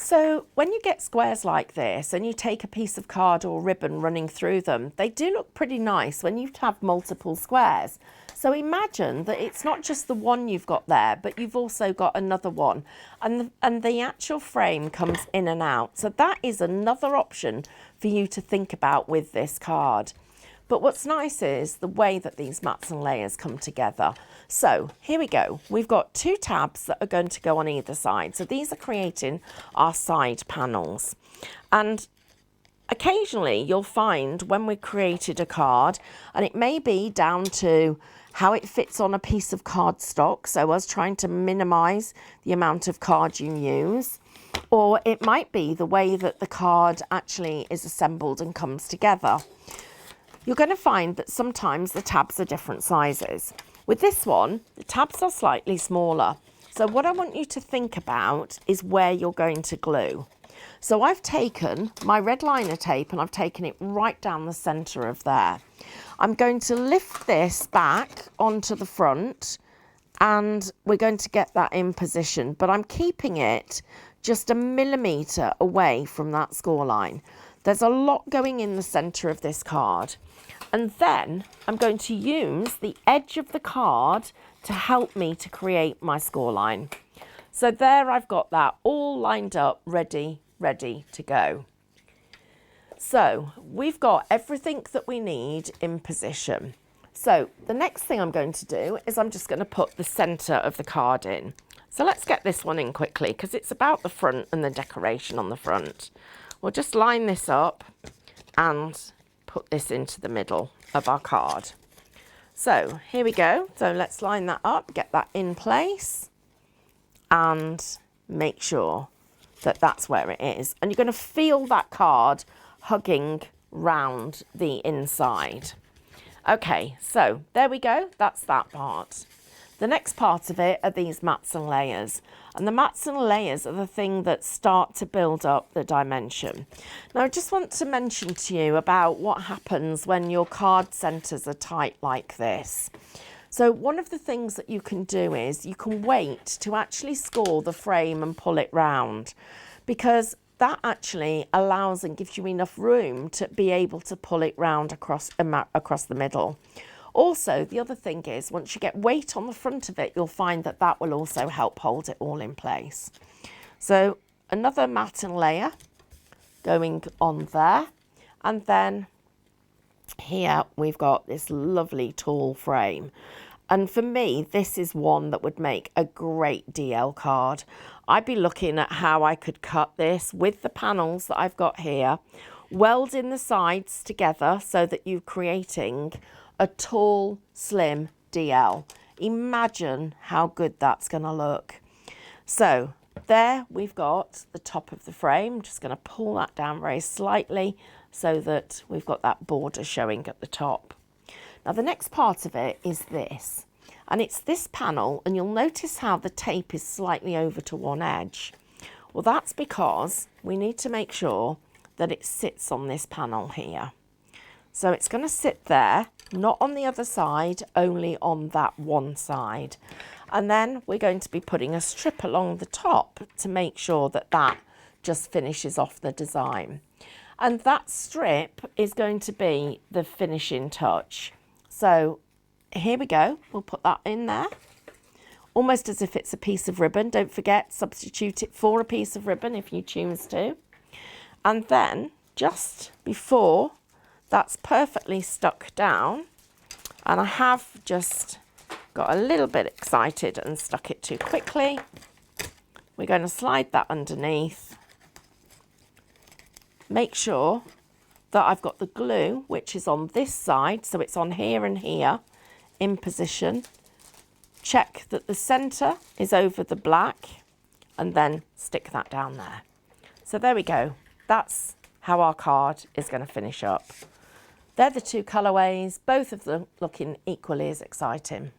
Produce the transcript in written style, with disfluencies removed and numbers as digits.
So when you get squares like this and you take a piece of card or ribbon running through them, they do look pretty nice when you have multiple squares. So imagine that it's not just the one you've got there, but you've also got another one, and the actual frame comes in and out. So that is another option for you to think about with this card. But what's nice is the way that these mats and layers come together. So here we go. We've got 2 tabs that are going to go on either side. So these are creating our side panels. And occasionally you'll find when we've created a card, and it may be down to how it fits on a piece of cardstock, so us trying to minimise the amount of card you use, or it might be the way that the card actually is assembled and comes together. You're going to find that sometimes the tabs are different sizes. With this one, the tabs are slightly smaller. So what I want you to think about is where you're going to glue. So I've taken my red liner tape and I've taken it right down the centre of there. I'm going to lift this back onto the front and we're going to get that in position, but I'm keeping it just a millimetre away from that score line. There's a lot going in the centre of this card. And then I'm going to use the edge of the card to help me to create my score line. So there I've got that all lined up, ready to go. So we've got everything that we need in position. So the next thing I'm going to do is I'm just going to put the centre of the card in. So let's get this one in quickly because it's about the front and the decoration on the front. We'll just line this up and put this into the middle of our card. So here we go. So let's line that up, get that in place and make sure that that's where it is. And you're going to feel that card hugging round the inside. Okay, so there we go. That's that part. The next part of it are these mats and layers. And the mats and layers are the thing that start to build up the dimension. Now, I just want to mention to you about what happens when your card centres are tight like this. So one of the things that you can do is you can wait to actually score the frame and pull it round, because that actually allows and gives you enough room to be able to pull it round across the middle. Also, the other thing is, once you get weight on the front of it, you'll find that that will also help hold it all in place. So another mat and layer going on there. And then here we've got this lovely tall frame. And for me, this is one that would make a great DL card. I'd be looking at how I could cut this with the panels that I've got here, welding the sides together so that you're creating a tall, slim DL. Imagine how good that's going to look. So there we've got the top of the frame. Just going to pull that down very slightly so that we've got that border showing at the top. Now the next part of it is this, and it's this panel, and you'll notice how the tape is slightly over to one edge. Well, that's because we need to make sure that it sits on this panel here. So it's going to sit there, not on the other side, only on that one side. And then we're going to be putting a strip along the top to make sure that that just finishes off the design. And that strip is going to be the finishing touch. So here we go. We'll put that in there, almost as if it's a piece of ribbon. Don't forget, substitute it for a piece of ribbon if you choose to. And then just before that's perfectly stuck down, and I have just got a little bit excited and stuck it too quickly, we're going to slide that underneath. Make sure that I've got the glue, which is on this side, so it's on here and here, in position. Check that the centre is over the black, and then stick that down there. So there we go. That's how our card is going to finish up. They're the 2 colourways, both of them looking equally as exciting.